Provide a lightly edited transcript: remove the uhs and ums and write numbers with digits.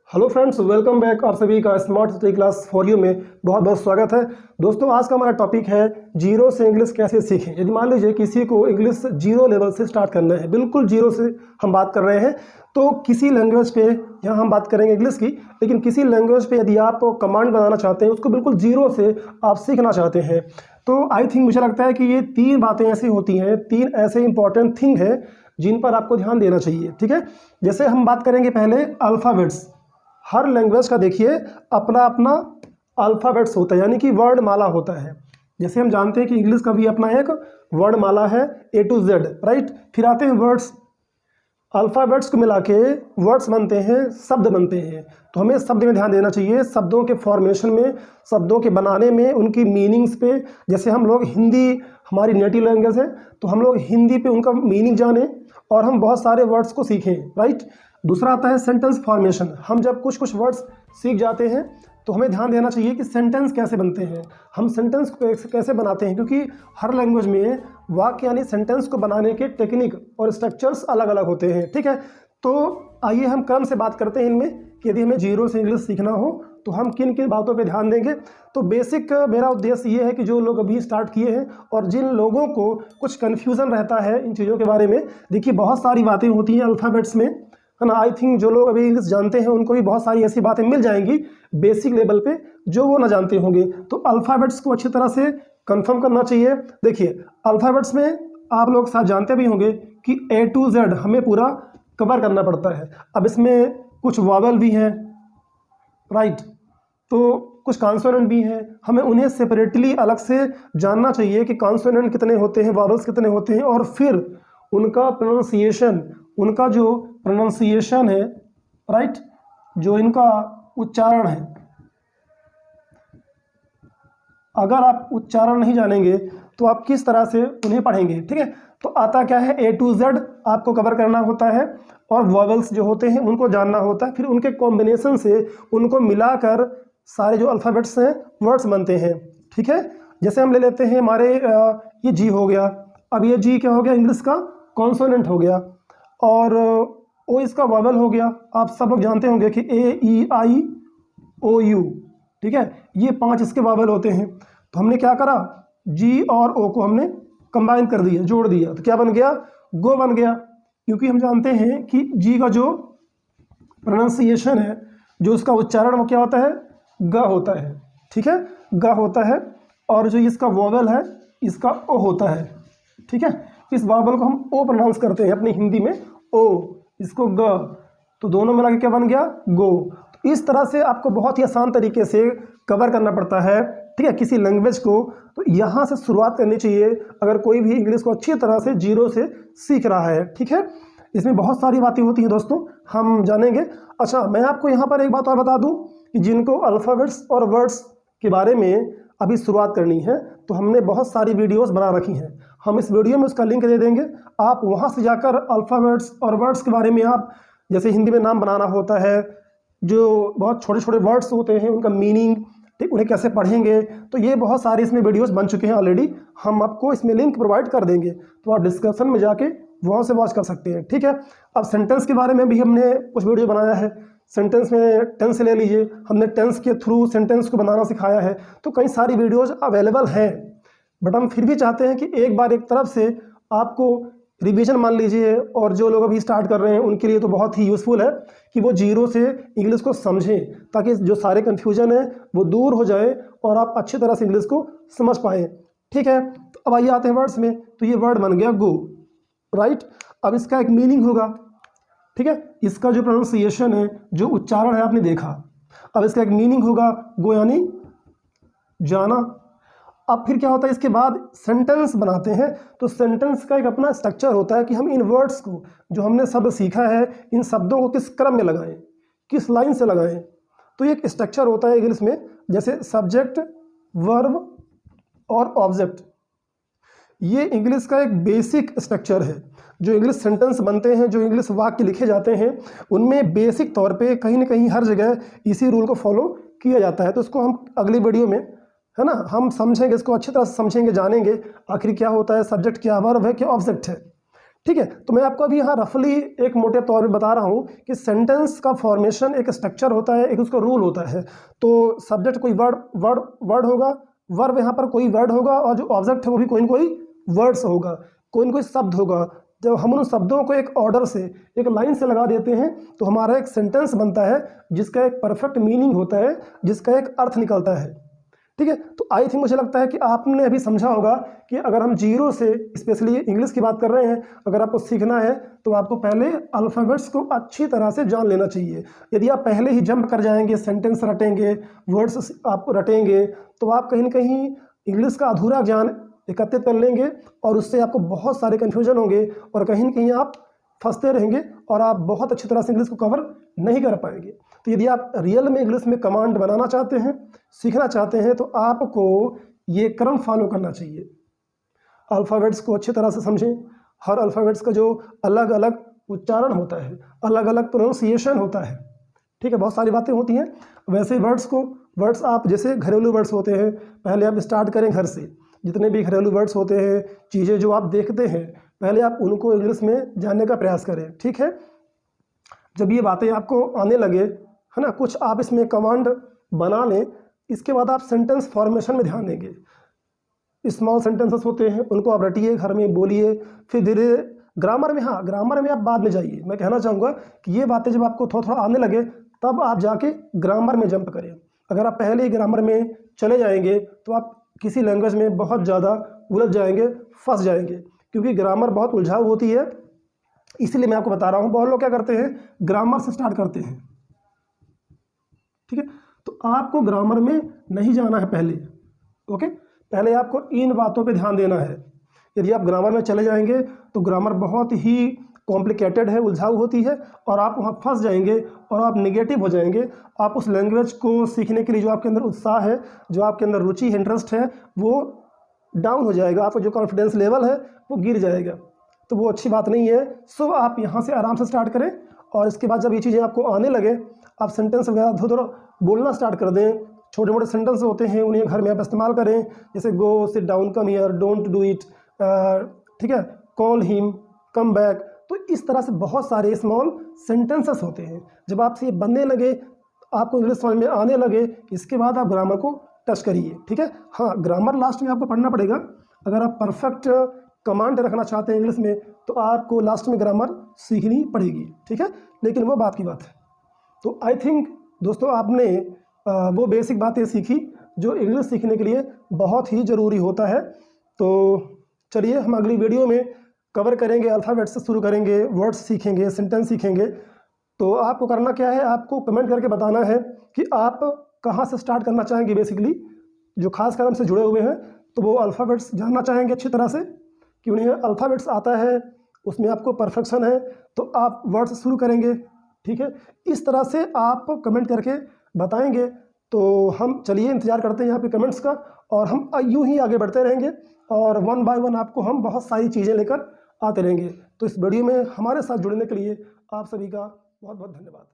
Hello friends, welcome back. आप सभी का smart study class for you में बहुत बहुत स्वागत है। दोस्तों, आज का हमारा टॉपिक है जीरो से इंग्लिश कैसे सीखें। यदि मान लीजिए किसी को इंग्लिश जीरो लेवल से स्टार्ट करना है, बिल्कुल जीरो से हम बात कर रहे हैं, तो किसी लैंग्वेज पे, यहाँ हम बात करेंगे इंग्लिश की, लेकिन किसी लैंग्वेज पे यदि आप कमांड बनाना चाहते हैं, उसको बिल्कुल जीरो से आप सीखना चाहते हैं, तो आई थिंक मुझे लगता है कि ये तीन बातें ऐसी होती हैं, तीन ऐसे इंपॉर्टेंट थिंग है जिन पर आपको ध्यान देना चाहिए। ठीक है, जैसे हम बात करेंगे पहले अल्फ़ाबेट्स। हर लैंग्वेज का देखिए अपना अपना अल्फ़ाबेट्स होता है, यानी कि वर्ड माला होता है। जैसे हम जानते हैं कि इंग्लिश का भी अपना एक वर्ड माला है A to Z, राइट। फिर आते हैं वर्ड्स। अल्फ़ाबेट्स को मिला के वर्ड्स बनते हैं, शब्द बनते हैं। तो हमें शब्द में ध्यान देना चाहिए, शब्दों के फॉर्मेशन में, शब्दों के बनाने में, उनकी मीनिंग्स पे। जैसे हम लोग हिंदी हमारी नेटिव लैंग्वेज है, तो हम लोग हिंदी पे उनका मीनिंग जाने और हम बहुत सारे वर्ड्स को सीखें, राइट। दूसरा आता है सेंटेंस फॉर्मेशन। हम जब कुछ कुछ वर्ड्स सीख जाते हैं तो हमें ध्यान देना चाहिए कि सेंटेंस कैसे बनते हैं, हम सेंटेंस को कैसे बनाते हैं, क्योंकि हर लैंग्वेज में वाक्य यानी सेंटेंस को बनाने के टेक्निक और स्ट्रक्चर्स अलग अलग होते हैं। ठीक है, तो आइए हम क्रम से बात करते हैं इनमें कि यदि हमें जीरो से इंग्लिश सीखना हो तो हम किन किन बातों पे ध्यान देंगे। तो बेसिक मेरा उद्देश्य ये है कि जो लोग अभी स्टार्ट किए हैं और जिन लोगों को कुछ कन्फ्यूज़न रहता है इन चीज़ों के बारे में, देखिए बहुत सारी बातें होती हैं अल्फ़ाबेट्स में, है ना। आई थिंक जो लोग अभी इंग्लिश जानते हैं उनको भी बहुत सारी ऐसी बातें मिल जाएंगी बेसिक लेवल पे जो वो ना जानते होंगे। तो अल्फ़ाबेट्स को अच्छी तरह से कंफर्म करना चाहिए। देखिए अल्फ़ाबेट्स में आप लोग साथ जानते भी होंगे कि A to Z हमें पूरा कवर करना पड़ता है। अब इसमें कुछ वॉवल भी हैं, राइट, तो कुछ कॉन्सोनेंट भी हैं, हमें उन्हें सेपरेटली अलग से जानना चाहिए कि कॉन्सोनेंट कितने होते हैं, वॉवल्स कितने होते हैं, और फिर उनका प्रोनाउंसिएशन, उनका जो प्रोनाउंसिएशन है, राइट, जो इनका उच्चारण है, अगर आप उच्चारण नहीं जानेंगे तो आप किस तरह से उन्हें पढ़ेंगे। ठीक है, तो आता क्या है, A to Z आपको कवर करना होता है और वॉवल्स जो होते हैं उनको जानना होता है, फिर उनके कॉम्बिनेशन से उनको मिलाकर सारे जो अल्फ़ाबेट्स हैं वर्ड्स बनते हैं। ठीक है, जैसे हम ले लेते हैं हमारे ये जी हो गया। अब ये जी क्या हो गया, इंग्लिश का कॉन्सोनेंट हो गया, और ओ इसका वॉवल हो गया। आप सब लोग जानते होंगे कि A E I O U, ठीक है, ये 5 इसके वॉवल होते हैं। तो हमने क्या करा, जी और ओ को हमने कंबाइन कर दिया, जोड़ दिया, तो क्या बन गया, गो बन गया। क्योंकि हम जानते हैं कि जी का जो प्रोनाउंसिएशन है, जो उसका उच्चारण, वो क्या होता है, ग होता है। ठीक है, ग होता है, और जो इसका वॉवल है इसका ओ होता है। ठीक है, इस वॉवल को हम ओ प्रोनाउंस करते हैं अपनी हिंदी में, ओ, इसको ग, तो दोनों मिला के क्या बन गया, गो। तो इस तरह से आपको बहुत ही आसान तरीके से कवर करना पड़ता है, ठीक है, किसी लैंग्वेज को। तो यहाँ से शुरुआत करनी चाहिए अगर कोई भी इंग्लिश को अच्छी तरह से जीरो से सीख रहा है। ठीक है, इसमें बहुत सारी बातें होती हैं दोस्तों, हम जानेंगे। अच्छा, मैं आपको यहाँ पर एक बात और बता दूँ कि जिनको अल्फ़ाबेट्स और वर्ड्स के बारे में अभी शुरुआत करनी है, तो हमने बहुत सारी वीडियोस बना रखी हैं। हम इस वीडियो में उसका लिंक दे देंगे, आप वहाँ से जाकर अल्फ़ाबेट्स और वर्ड्स के बारे में, आप जैसे हिंदी में नाम बनाना होता है, जो बहुत छोटे छोटे वर्ड्स होते हैं उनका मीनिंग, ठीक, उन्हें कैसे पढ़ेंगे, तो ये बहुत सारे इसमें वीडियोस बन चुके हैं ऑलरेडी। हम आपको इसमें लिंक प्रोवाइड कर देंगे, तो आप डिस्क्रिप्शन में जाके वहाँ से वॉच कर सकते हैं। ठीक है, अब सेंटेंस के बारे में भी हमने कुछ वीडियो बनाया है। सेंटेंस में टेंस ले लीजिए, हमने टेंस के थ्रू सेंटेंस को बनाना सिखाया है। तो कई सारी वीडियोज़ अवेलेबल हैं, बट हम फिर भी चाहते हैं कि एक बार एक तरफ से आपको रिवीजन मान लीजिए, और जो लोग अभी स्टार्ट कर रहे हैं उनके लिए तो बहुत ही यूज़फुल है कि वो जीरो से इंग्लिश को समझें, ताकि जो सारे कन्फ्यूजन है वो दूर हो जाए और आप अच्छी तरह से इंग्लिश को समझ पाएँ। ठीक है, तो अब आइए आते हैं वर्ड्स में। तो ये वर्ड बन गया गो, राइट। अब इसका एक मीनिंग होगा, ठीक है, इसका जो प्रोनाउंसिएशन है, जो उच्चारण है, आपने देखा। अब इसका एक मीनिंग होगा, गो यानी जाना। अब फिर क्या होता है, इसके बाद सेंटेंस बनाते हैं। तो सेंटेंस का एक अपना स्ट्रक्चर होता है कि हम इन वर्ड्स को, जो हमने शब्द सीखा है, इन शब्दों को किस क्रम में लगाएं, किस लाइन से लगाएं। तो एक स्ट्रक्चर होता है इंग्लिश में, जैसे सब्जेक्ट, वर्ब और ऑब्जेक्ट। ये इंग्लिश का एक बेसिक स्ट्रक्चर है। जो इंग्लिश सेंटेंस बनते हैं, जो इंग्लिश वाक्य लिखे जाते हैं, उनमें बेसिक तौर पे कहीं ना कहीं हर जगह इसी रूल को फॉलो किया जाता है। तो इसको हम अगली वीडियो में, है ना, हम समझेंगे, इसको अच्छी तरह से समझेंगे, जानेंगे आखिर क्या होता है, सब्जेक्ट क्या, वर्ब है, क्या ऑब्जेक्ट है। ठीक है। तो मैं आपको अभी यहाँ रफली एक मोटे तौर पे बता रहा हूँ कि सेंटेंस का फॉर्मेशन एक स्ट्रक्चर होता है, एक उसका रूल होता है। तो सब्जेक्ट कोई वर्ड होगा, वर्ब यहाँ पर कोई वर्ड होगा, और जो ऑब्जेक्ट है वो भी कोई न कोई वर्ड्स होगा, कोई न कोई शब्द होगा। जब हम उन शब्दों को एक ऑर्डर से, एक लाइन से लगा देते हैं तो हमारा एक सेंटेंस बनता है जिसका एक परफेक्ट मीनिंग होता है, जिसका एक अर्थ निकलता है। ठीक है। तो आई थिंक मुझे लगता है कि आपने अभी समझा होगा कि अगर हम जीरो से, स्पेशली इंग्लिश की बात कर रहे हैं, अगर आपको सीखना है तो आपको पहले अल्फ़ाबेट्स को अच्छी तरह से जान लेना चाहिए। यदि आप पहले ही जंप कर जाएंगे, सेंटेंस रटेंगे, वर्ड्स आप रटेंगे, तो आप कहीं ना कहीं इंग्लिश का अधूरा ज्ञान एकत्रित कर लेंगे और उससे आपको बहुत सारे कन्फ्यूजन होंगे और कहीं ना कहीं आप फंसते रहेंगे और आप बहुत अच्छी तरह से इंग्लिश को कवर नहीं कर पाएंगे। तो यदि आप रियल में इंग्लिश में कमांड बनाना चाहते हैं, सीखना चाहते हैं, तो आपको ये क्रम फॉलो करना चाहिए। अल्फ़ाबेट्स को अच्छी तरह से समझें। हर अल्फ़ाबेट्स का जो अलग अलग उच्चारण होता है, अलग अलग प्रोनाउंसिएशन होता है। ठीक है, बहुत सारी बातें होती हैं। वैसे वर्ड्स आप जैसे घरेलू वर्ड्स होते हैं, पहले आप स्टार्ट करें घर से। जितने भी घरेलू वर्ड्स होते हैं, चीज़ें जो आप देखते हैं, पहले आप उनको इंग्लिश में जानने का प्रयास करें। ठीक है। जब ये बातें आपको आने लगे, है ना, कुछ आप इसमें कमांड बना लें, इसके बाद आप सेंटेंस फॉर्मेशन में ध्यान देंगे। स्मॉल सेंटेंसेस होते हैं, उनको आप रटिए, घर में बोलिए, फिर धीरे ग्रामर में, हाँ ग्रामर में आप बाद में जाइए। मैं कहना चाहूँगा कि ये बातें जब आपको थोड़ा थोड़ा आने लगे तब आप जाके ग्रामर में जंप करें। अगर आप पहले ही ग्रामर में चले जाएंगे तो आप किसी लैंग्वेज में बहुत ज़्यादा उलझ जाएंगे, फंस जाएंगे, क्योंकि ग्रामर बहुत उलझाऊ होती है। इसीलिए मैं आपको बता रहा हूँ, बहुत लोग क्या करते हैं, ग्रामर से स्टार्ट करते हैं। ठीक है। तो आपको ग्रामर में नहीं जाना है पहले। ओके, पहले आपको इन बातों पे ध्यान देना है। यदि आप ग्रामर में चले जाएंगे तो ग्रामर बहुत ही कॉम्प्लिकेटेड है, उलझाऊ होती है, और आप वहाँ फंस जाएंगे और आप निगेटिव हो जाएंगे। आप उस लैंग्वेज को सीखने के लिए जो आपके अंदर उत्साह है, जो आपके अंदर रुचि है, इंटरेस्ट है, वो डाउन हो जाएगा। आपका जो कॉन्फिडेंस लेवल है वो गिर जाएगा। तो वो अच्छी बात नहीं है। सो आप यहाँ से आराम से स्टार्ट करें, और इसके बाद जब ये चीज़ें आपको आने लगे, आप सेंटेंस वगैरह थोड़ा बोलना स्टार्ट कर दें। छोटे मोटे सेंटेंस होते हैं, उन्हें घर में आप इस्तेमाल करें, जैसे go, sit down, come here, don't do it, ठीक है, कॉल हिम, कम बैक। तो इस तरह से बहुत सारे स्मॉल सेंटेंसेस होते हैं। जब आपसे ये बनने लगे, आपको इंग्लिश समझ में आने लगे, इसके बाद आप ग्रामर को टच करिए। ठीक है। हाँ, ग्रामर लास्ट में आपको पढ़ना पड़ेगा। अगर आप परफेक्ट कमांड रखना चाहते हैं इंग्लिश में, तो आपको लास्ट में ग्रामर सीखनी पड़ेगी। ठीक है, लेकिन वो बात की बात है। तो आई थिंक दोस्तों, आपने वो बेसिक बातें सीखी जो इंग्लिश सीखने के लिए बहुत ही ज़रूरी होता है। तो चलिए, हम अगली वीडियो में कवर करेंगे, अल्फ़ाबेट से शुरू करेंगे, वर्ड्स सीखेंगे, सेंटेंस सीखेंगे। तो आपको करना क्या है, आपको कमेंट करके बताना है कि आप कहाँ से स्टार्ट करना चाहेंगे। बेसिकली जो खास काम से जुड़े हुए हैं, तो वो अल्फ़ाबेट्स जानना चाहेंगे अच्छी तरह से कि उन्हें अल्फ़ाबेट्स आता है, उसमें आपको परफेक्शन है, तो आप वर्ड से शुरू करेंगे। ठीक है, इस तरह से आप कमेंट करके बताएंगे। तो हम चलिए इंतज़ार करते हैं यहाँ पे कमेंट्स का, और हम यूँ ही आगे बढ़ते रहेंगे, और वन बाय वन आपको हम बहुत सारी चीज़ें लेकर आते रहेंगे। तो इस वीडियो में हमारे साथ जुड़ने के लिए आप सभी का बहुत बहुत धन्यवाद।